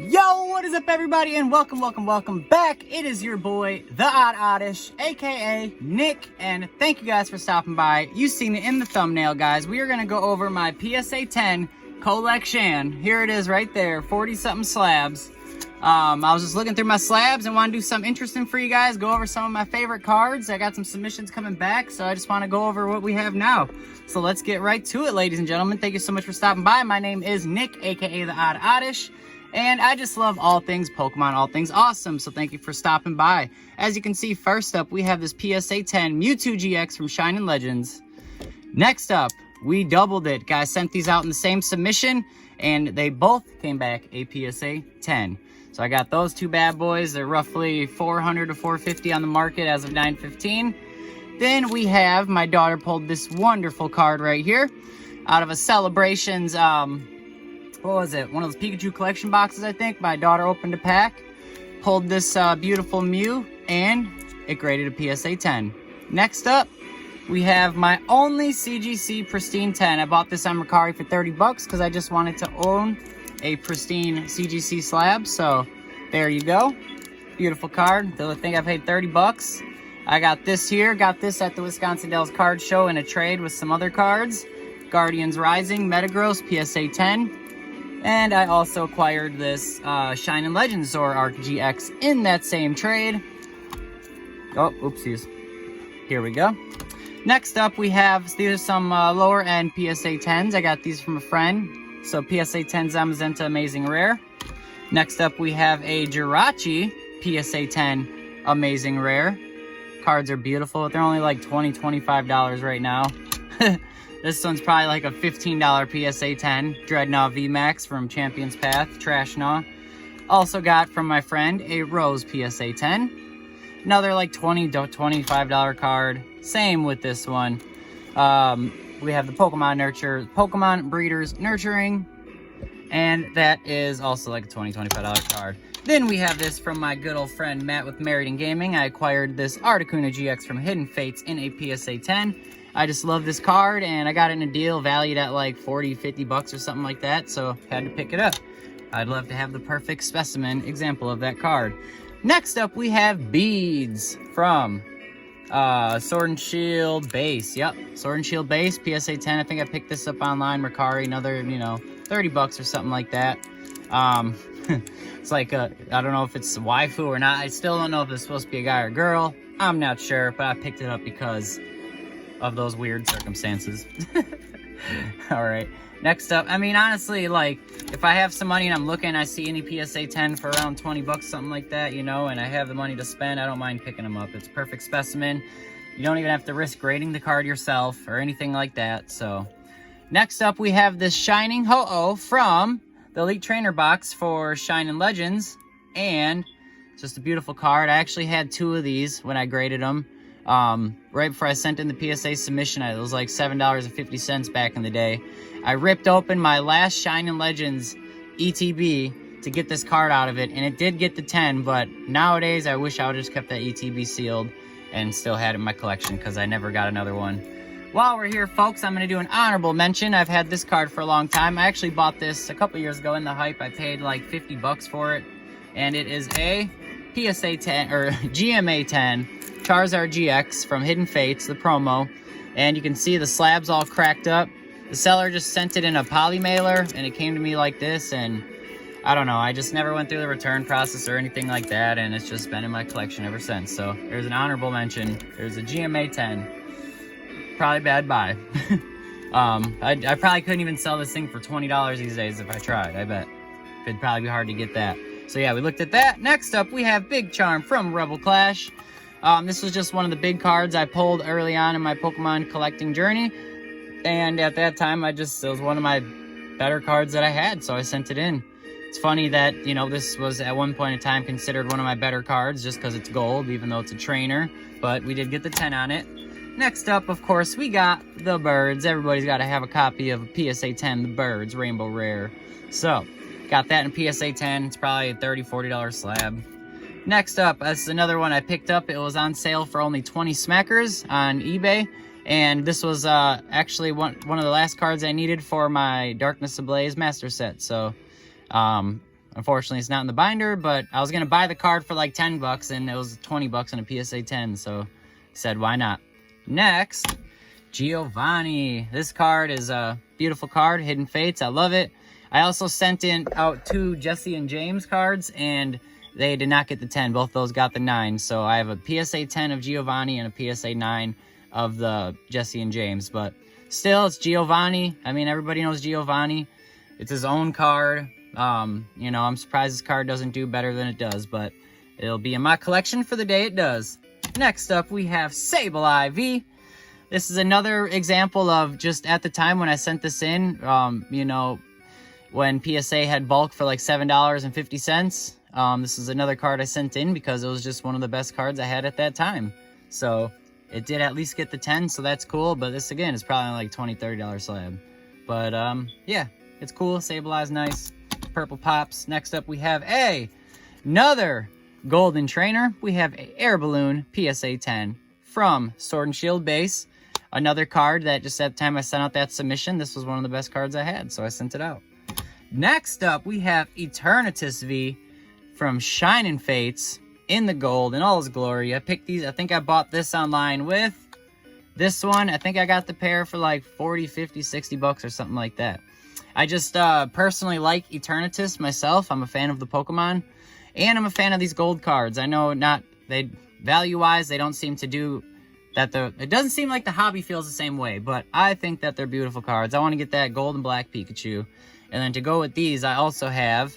Yo, what is up everybody, and welcome back. It is your boy, the Odd Oddish, aka Nick, and thank you guys for stopping by. You've seen it in the thumbnail, guys. We are going to go over my PSA 10 collection. Here it is right there, 40-something slabs. I was just looking through my slabs and want to do something interesting for you guys, go over some of my favorite cards. I got some submissions coming back, so I just want to go over what we have now. So let's get right to it, ladies and gentlemen. Thank you so much for stopping by. My name is Nick, aka the Odd Oddish. And I just love all things Pokemon, all things awesome, so thank you for stopping by. As you can see, first up, we have this PSA 10 Mewtwo GX from Shining Legends. Next up, we doubled it. Guys sent these out in the same submission, and they both came back a PSA 10. So I got those two bad boys. They're roughly $400 to $450 on the market as of 9/15. Then we have, my daughter pulled this wonderful card right here out of a Celebrations, what was it? One of those Pikachu collection boxes, I think. My daughter opened a pack, pulled this beautiful Mew, and it graded a PSA 10. Next up, we have my only CGC Pristine 10. I bought this on Mercari for 30 bucks because I just wanted to own a pristine CGC slab. So there you go. Beautiful card. I think I paid 30 bucks. I got this here. Got this at the Wisconsin Dells card show in a trade with some other cards. Guardians Rising, Metagross, PSA 10. And I also acquired this Shining Legends Zoroark GX in that same trade. Oh, oopsies. Here we go. Next up, we have, these are some lower end PSA 10s. I got these from a friend. So PSA 10 Zamazenta Amazing Rare. Next up, we have a Jirachi PSA 10 Amazing Rare. Cards are beautiful. They're only like $20, $25 right now. This one's probably like a $15 PSA 10. Dreadnought VMAX from Champion's Path, Trashnaw. Also got from my friend a Rose PSA 10. Another like $20 to $25 card. Same with this one. We have the Pokemon Breeders Nurturing. And that is also like a $20, $25 card. Then we have this from my good old friend Matt with Married in Gaming. I acquired this Articuno GX from Hidden Fates in a PSA 10. I just love this card, and I got it in a deal valued at like 40, 50 bucks or something like that, so had to pick it up. I'd love to have the perfect specimen example of that card. Next up, we have beads from Sword and Shield Base. Yep, Sword and Shield Base, PSA 10. I think I picked this up online, Mercari, another, 30 bucks or something like that. It's like I don't know if it's a waifu or not. I still don't know if it's supposed to be a guy or a girl. I'm not sure, but I picked it up because of those weird circumstances. All right, next up, I mean, honestly, like, if I have some money and I'm looking, I see any PSA 10 for around 20 bucks, something like that, and I have the money to spend, I don't mind picking them up. It's a perfect specimen. You don't even have to risk grading the card yourself or anything like that. So next up, we have this Shining Ho-Oh from the Elite Trainer box for Shining Legends, and it's just a beautiful card. I actually had two of these when I graded them. Right before I sent in the PSA submission, it was like $7.50 back in the day. I ripped open my last Shining Legends ETB to get this card out of it, and it did get the 10, but nowadays I wish I would have just kept that ETB sealed and still had it in my collection because I never got another one. While we're here, folks, I'm going to do an honorable mention. I've had this card for a long time. I actually bought this a couple years ago in the hype. I paid like 50 bucks for it, and it is a PSA 10 or GMA 10 Charizard GX from Hidden Fates, the promo, and you can see the slabs all cracked up. The seller just sent it in a poly mailer, and it came to me like this, and I don't know, I just never went through the return process or anything like that, and it's just been in my collection ever since. So there's an honorable mention. There's a GMA 10. Probably bad buy. I probably couldn't even sell this thing for $20 these days if I tried. I bet it'd probably be hard to get that. So yeah, we looked at that. Next up, we have Big Charm from Rebel Clash. This was just one of the big cards I pulled early on in my Pokemon collecting journey, and at that time, it was one of my better cards that I had, so I sent it in. It's funny that, this was at one point in time considered one of my better cards just because it's gold, even though it's a trainer, but we did get the 10 on it. Next up, of course, we got the birds. Everybody's got to have a copy of PSA 10, the birds, Rainbow Rare. So, got that in PSA 10. It's probably a $30, $40 slab. Next up, this is another one I picked up. It was on sale for only 20 smackers on eBay. And this was actually one of the last cards I needed for my Darkness Ablaze Master Set. So, I'm unfortunately, it's not in the binder, but I was going to buy the card for like 10 bucks, and it was 20 bucks in a PSA 10, so said, why not? Next, Giovanni. This card is a beautiful card, Hidden Fates. I love it. I also sent out 2 Jesse and James cards, and they did not get the 10. Both those got the 9. So I have a PSA 10 of Giovanni and a PSA 9 of the Jesse and James. But still, it's Giovanni. I mean, everybody knows Giovanni. It's his own card. You know, I'm surprised this card doesn't do better than it does, but it'll be in my collection for the day it does. Next up, we have Sableye V. This is another example of just at the time when I sent this in, you know, when PSA had bulk for like $7.50. This is another card I sent in because it was just one of the best cards I had at that time. So it did at least get the 10, so that's cool. But this, again, is probably like $20, $30 slab. But yeah, it's cool. Sableye's nice. Purple pops. Next up, we have another golden trainer. We have a Air Balloon PSA 10 from Sword and Shield base. Another card that just at the time I sent out that submission, this was one of the best cards I had, so I sent it out. Next up, we have Eternatus V from Shining Fates in the gold in all its glory. I picked these. I think I bought this online with this one. I think I got the pair for like 40, 50, 60 bucks or something like that. I just personally like Eternatus myself. I'm a fan of the Pokemon, and I'm a fan of these gold cards. I know value-wise, they don't seem to do that. It doesn't seem like the hobby feels the same way, but I think that they're beautiful cards. I want to get that gold and black Pikachu. And then to go with these, I also have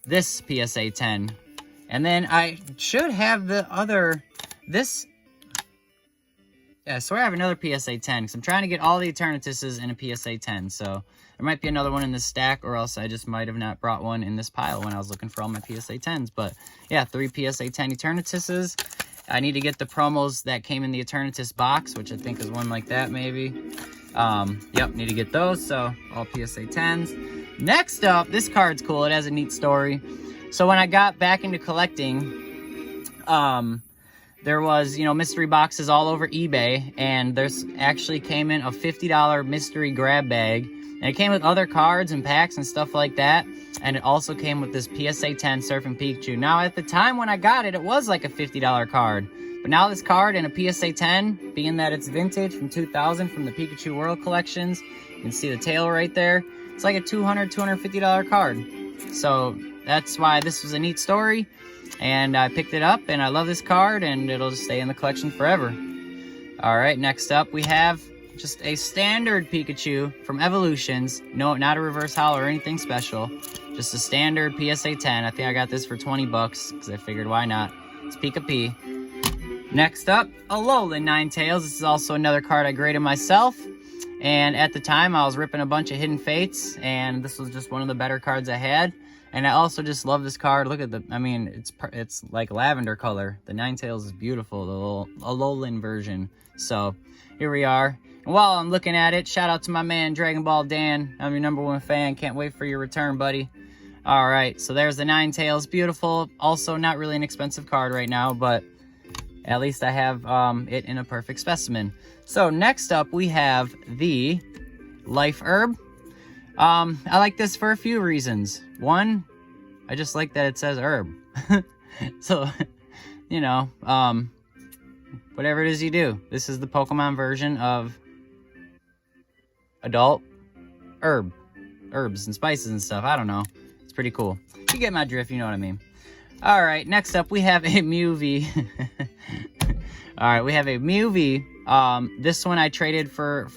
this PSA 10. And then I should have the other, yeah, I swear I have another PSA 10, because I'm trying to get all the Eternatuses in a PSA 10. So there might be another one in this stack, or else I just might have not brought one in this pile when I was looking for all my PSA 10s. But yeah, 3 PSA 10 Eternatuses. I need to get the promos that came in the Eternatus box, which I think is one like that maybe. Yep, need to get those, so all PSA 10s. Next up, this card's cool. It has a neat story. So when I got back into collecting, there was, you know, mystery boxes all over eBay, and there's actually came in a $50 mystery grab bag, and it came with other cards and packs and stuff like that, and it also came with this PSA 10 Surfing Pikachu. Now, at the time when I got it, it was like a $50 card. But now this card in a PSA 10, being that it's vintage from 2000 from the Pikachu World collections, you can see the tail right there. It's like a $200, $250 card. So that's why this was a neat story. And I picked it up, and I love this card, and it'll just stay in the collection forever. All right, next up we have just a standard Pikachu from Evolutions. No, not a reverse holo or anything special. Just a standard PSA 10. I think I got this for 20 bucks because I figured why not. It's Pika P. Next up, Alolan Ninetales. This is also another card I graded myself. And at the time, I was ripping a bunch of Hidden Fates, and this was just one of the better cards I had. And I also just love this card. Look at the, I mean, it's like lavender color. The Ninetales is beautiful, the little Alolan version. So here we are. And while I'm looking at it, shout out to my man, Dragon Ball Dan. I'm your #1 fan. Can't wait for your return, buddy. All right, so there's the Ninetales. Beautiful. Also not really an expensive card right now, but at least I have it in a perfect specimen. So next up, we have the Life Herb. I like this for a few reasons. One, I just like that it says herb. So, you know, whatever it is you do. This is the Pokemon version of adult herbs and spices and stuff. I don't know. It's pretty cool. You get my drift, you know what I mean. All right, next up we have a Mew V. All right, we have a Mew V. This one I traded for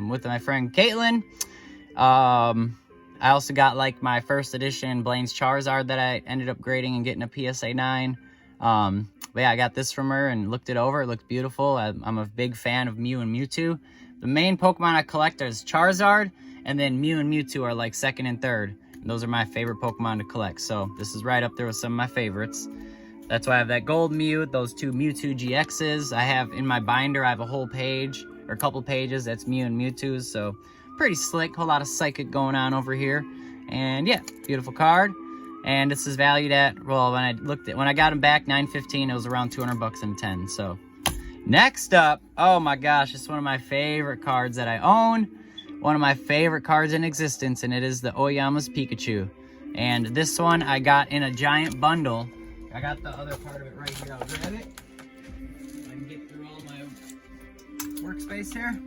with my friend Caitlin. I also got like my first edition Blaine's Charizard that I ended up grading and getting a PSA 9. But yeah, I got this from her and looked it over. It looks beautiful. I'm a big fan of Mew and Mewtwo. The main Pokemon I collect is Charizard, and then Mew and Mewtwo are like second and third. And those are my favorite Pokemon to collect. So this is right up there with some of my favorites. That's why I have that gold Mew, those 2 Mewtwo GXs. I have in my binder, I have a whole page, or a couple pages, that's Mew and Mewtwo's. So pretty slick, whole lot of psychic going on over here. And yeah, beautiful card. And this is valued at, well, when I got them back, $9.15, it was around 200 bucks in 10. So next up, oh my gosh, it's one of my favorite cards that I own. One of my favorite cards in existence, and it is the Oyama's Pikachu. And this one I got in a giant bundle. I got the other part of it right here. I'll grab it. I can get through all my workspace here.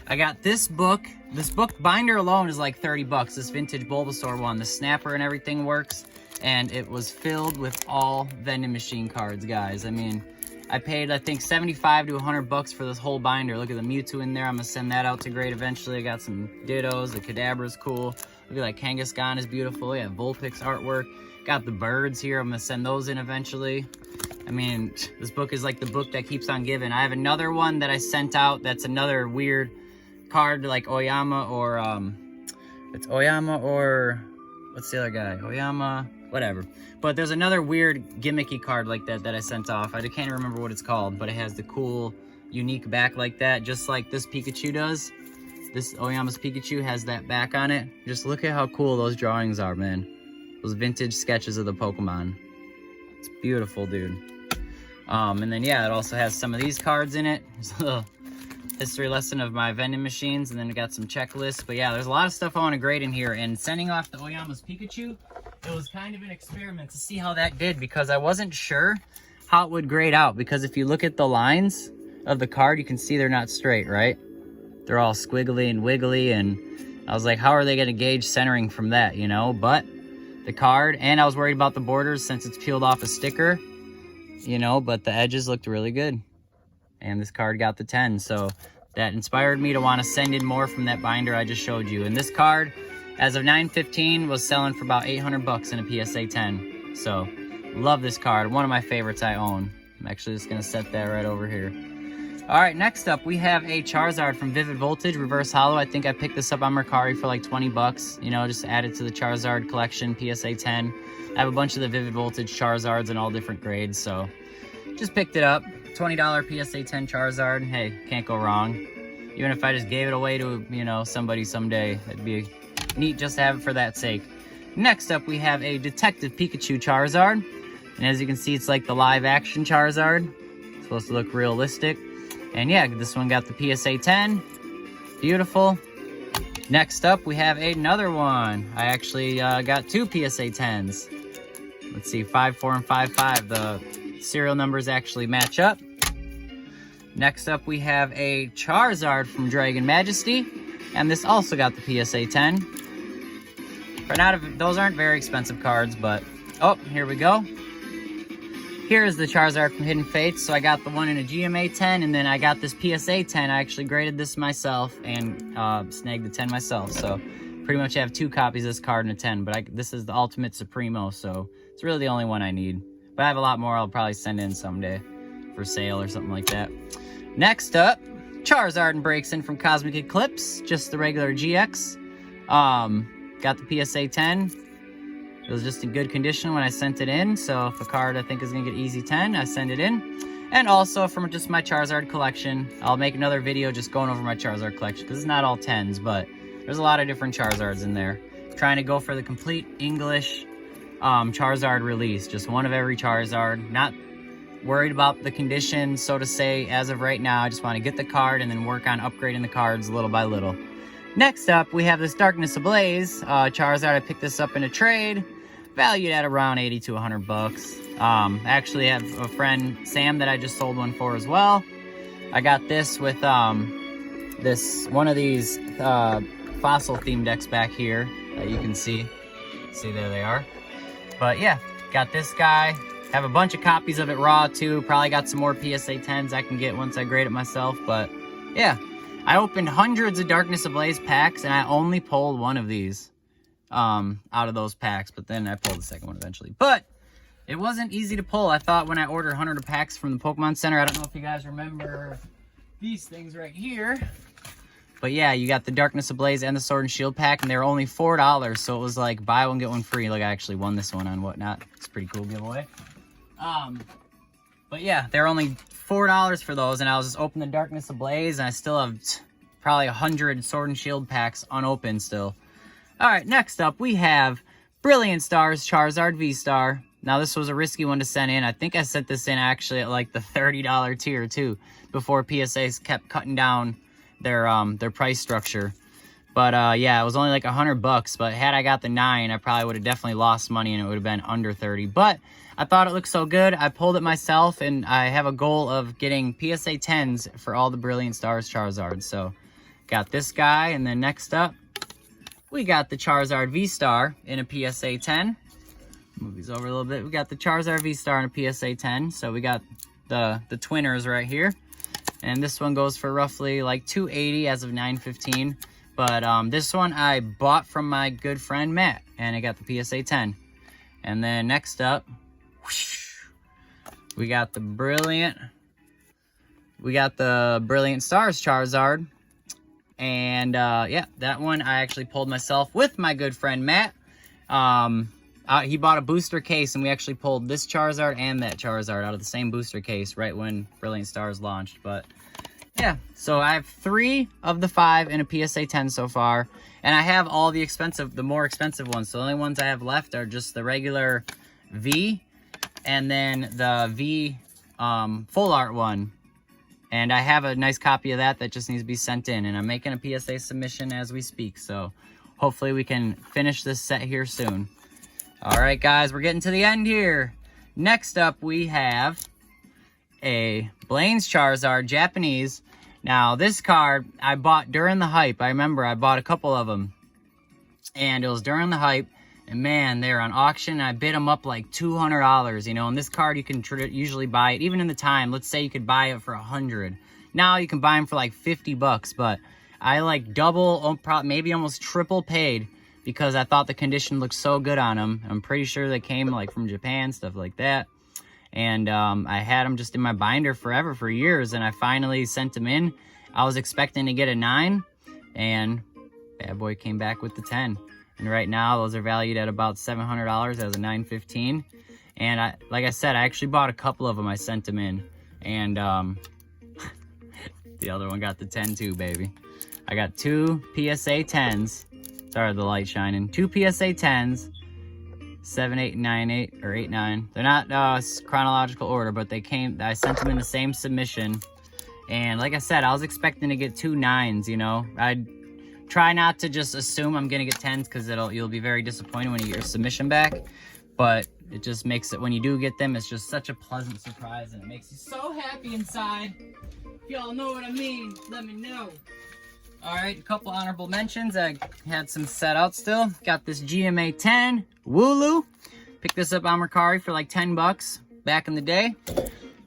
I got this book. This book binder alone is like 30 bucks. This vintage Bulbasaur one. The snapper and everything works. And it was filled with all vending machine cards, guys. I mean, I paid, I think, 75 to 100 bucks for this whole binder. Look at the Mewtwo in there. I'm going to send that out to grade eventually. I got some Dittos. The Kadabra's cool. Look at that Kangaskhan is beautiful. Yeah, Vulpix artwork. Got the birds here. I'm going to send those in eventually. I mean, this book is like the book that keeps on giving. I have another one that I sent out. That's another weird card like Oyama or, it's Oyama or, what's the other guy? Oyama, whatever. But there's another weird gimmicky card like that that I sent off. I can't remember what it's called, but it has the cool, unique back like that, just like this Pikachu does. This Oyama's Pikachu has that back on it. Just look at how cool those drawings are, man. Those vintage sketches of the Pokemon. It's beautiful, dude. And then, yeah, it also has some of these cards in it. There's a little history lesson of my vending machines, and then we got some checklists. But yeah, there's a lot of stuff I want to grade in here. And sending off the Oyama's Pikachu, it was kind of an experiment to see how that did, because I wasn't sure how it would grade out. Because if you look at the lines of the card, you can see they're not straight, right? They're all squiggly and wiggly, and I was like, how are they going to gauge centering from that, you know? But the card, and I was worried about the borders since it's peeled off a sticker, you know, but the edges looked really good. And this card got the 10, so that inspired me to want to send in more from that binder I just showed you. And this card, as of 9/15, was selling for about 800 bucks in a PSA 10. So, love this card. One of my favorites I own. I'm actually just going to set that right over here. All right, next up, we have a Charizard from Vivid Voltage, Reverse Holo. I think I picked this up on Mercari for like 20 bucks. You know, just add it to the Charizard collection, PSA 10. I have a bunch of the Vivid Voltage Charizards in all different grades, so just picked it up. $20 PSA 10 Charizard. Hey, can't go wrong. Even if I just gave it away to, you know, somebody someday, it'd be neat just to have it for that sake. Next up, we have a Detective Pikachu Charizard. And as you can see, it's like the live action Charizard. It's supposed to look realistic. And yeah, this one got the PSA 10. Beautiful. Next up, we have another one. I actually got two PSA 10s. Let's see, 5-4 and 5-5. The serial numbers actually match up. Next up, we have a Charizard from Dragon Majesty. And this also got the PSA 10. Those aren't very expensive cards, but... Oh, here we go. Here is the Charizard from Hidden Fates. So I got the one in a GMA 10, and then I got this PSA 10. I actually graded this myself and snagged the 10 myself. So pretty much I have two copies of this card in a 10, but this is the Ultimate Supremo, so it's really the only one I need. But I have a lot more I'll probably send in someday for sale or something like that. Next up, Charizard and Braixen from Cosmic Eclipse, just the regular GX. Got the PSA 10. It was just in good condition when I sent it in, so if a card I think is going to get easy 10, I send it in. And also from just my Charizard collection, I'll make another video just going over my Charizard collection, because it's not all 10s, but there's a lot of different Charizards in there. Trying to go for the complete English Charizard release, just one of every Charizard. Not worried about the condition, so to say, as of right now. I just want to get the card and then work on upgrading the cards little by little. Next up, we have this Darkness Ablaze Charizard. I picked this up in a trade, valued at around 80 to 100 bucks. I actually have a friend, Sam, that I just sold one for as well. I got this with one of these fossil themed decks back here that you can see. See, there they are. But yeah, got this guy. Have a bunch of copies of it raw too. Probably got some more PSA 10s I can get once I grade it myself. But yeah, I opened hundreds of Darkness Ablaze packs, and I only pulled one of these out of those packs. But then I pulled the second one eventually. But it wasn't easy to pull. I thought when I ordered 100 packs from the Pokemon Center, I don't know if you guys remember these things right here. But yeah, you got the Darkness Ablaze and the Sword and Shield pack, and they were only $4. So it was like buy one, get one free. Like I actually won this one on Whatnot. It's a pretty cool giveaway. But yeah, they're only $4 for those, and I was just opening the Darkness Ablaze, and I still have probably 100 Sword and Shield packs unopened still. Alright, next up we have Brilliant Stars Charizard V-Star. Now this was a risky one to send in. I think I sent this in actually at like the $30 tier too, before PSAs kept cutting down their price structure. But yeah, it was only like $100. But had I got the 9, I probably would have definitely lost money and it would have been under 30. But I thought it looked so good, I pulled it myself, and I have a goal of getting PSA 10s for all the Brilliant Stars Charizards. So got this guy, and then next up, we got the Charizard V-Star in a PSA 10. Move these over a little bit. We got the Charizard V-Star in a PSA 10. So we got the twinners right here. And this one goes for roughly like $280 as of 9/15. But this one I bought from my good friend Matt, and I got the PSA 10. And then next up, we got the Brilliant Stars Charizard. And yeah, that one I actually pulled myself with my good friend Matt. He bought a booster case, and we actually pulled this Charizard and that Charizard out of the same booster case right when Brilliant Stars launched. But yeah, so I have 3 of the 5 in a PSA 10 so far, and I have all the more expensive ones. So the only ones I have left are just the regular V, and then the V full art one. And I have a nice copy of that just needs to be sent in, and I'm making a PSA submission as we speak. So hopefully we can finish this set here soon. All right, guys, we're getting to the end here. Next up, we have a Blaine's Charizard Japanese. Now, this card I bought during the hype. I remember I bought a couple of them, and it was during the hype. And man, they're on auction. I bid them up like $200, you know. And this card, you can usually buy it, even in the time. Let's say you could buy it for $100. Now you can buy them for like $50. But I like double, maybe almost triple paid, because I thought the condition looked so good on them. I'm pretty sure they came like from Japan, stuff like that. And I had them just in my binder forever, for years, and I finally sent them in. I was expecting to get a 9, and bad boy came back with the 10. And right now, those are valued at about $700 as a 9/15. And like I said, I actually bought a couple of them. I sent them in, and the other one got the 10 too, baby. I got 2 PSA 10s. Sorry, the light shining. 2 PSA 10s, 7, 8, 9, 8, or 8, 9. They're not chronological order, but they came. I sent them in the same submission, and like I said, I was expecting to get 2 9s. You know, I'd try not to just assume I'm gonna get 10s, because you'll be very disappointed when you get your submission back. But it just makes it, when you do get them, it's just such a pleasant surprise, and it makes you so happy inside. If y'all know what I mean, let me know. All right, a couple honorable mentions. I had some set out still. Got this GMA 10 Wooloo. Picked this up on Mercari for like $10 back in the day.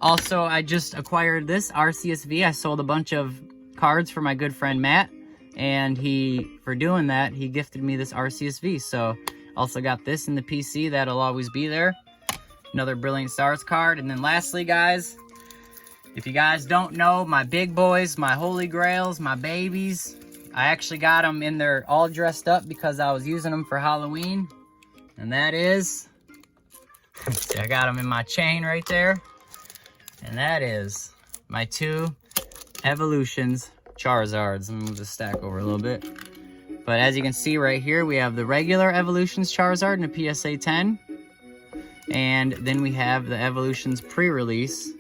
Also, I just acquired this RCSV. I sold a bunch of cards for my good friend Matt, and for doing that, he gifted me this RCSV. So also got this in the PC. That'll always be there. Another Brilliant Stars card. And then lastly, guys, if you guys don't know, my big boys, my holy grails, my babies, I actually got them in there all dressed up because I was using them for Halloween. And that is, see, I got them in my chain right there. And that is my 2 Evolutions Charizards. Let me move the stack over a little bit. But as you can see right here, we have the regular Evolutions Charizard in a PSA 10. And then we have the Evolutions pre-release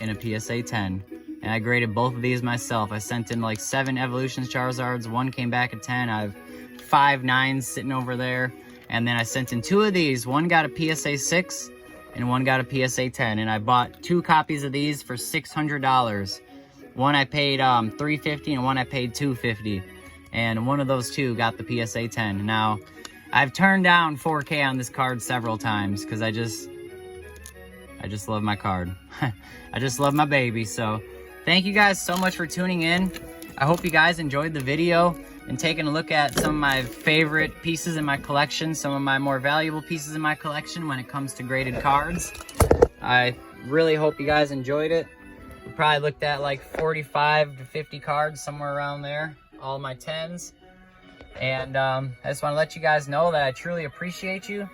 in a PSA 10. And I graded both of these myself. I sent in like 7 Evolutions Charizards. 1 came back at 10. I have 5 9s sitting over there. And then I sent in 2 of these. 1 got a PSA 6 and 1 got a PSA 10. And I bought 2 copies of these for $600. 1 I paid $350 and 1 I paid $250. And one of those 2 got the PSA 10. Now, I've turned down 4K on this card several times because I just love my card. I just love my baby. So thank you guys so much for tuning in. I hope you guys enjoyed the video and taking a look at some of my favorite pieces in my collection, some of my more valuable pieces in my collection when it comes to graded cards. I really hope you guys enjoyed it. We probably looked at like 45 to 50 cards, somewhere around there, all my 10s. And I just want to let you guys know that I truly appreciate you.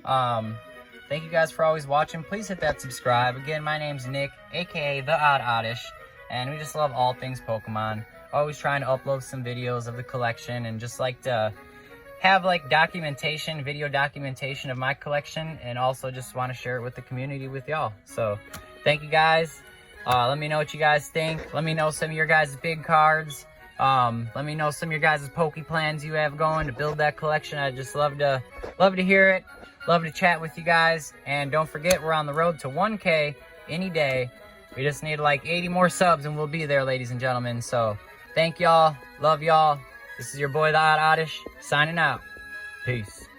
Thank you guys for always watching. Please hit that subscribe. Again, my name's Nick, aka the Odd Oddish, and we just love all things Pokemon. Always trying to upload some videos of the collection, and just like to have like documentation, video documentation of my collection, and also just want to share it with the community with y'all. So thank you guys. Let me know what you guys think. Let me know some of your guys' big cards. Let me know some of your guys' Poke plans you have going to build that collection. I'd just love to hear it. Love to chat with you guys. And don't forget, we're on the road to 1K any day. We just need like 80 more subs and we'll be there, ladies and gentlemen. So thank y'all. Love y'all. This is your boy, the Odd Oddish, signing out. Peace.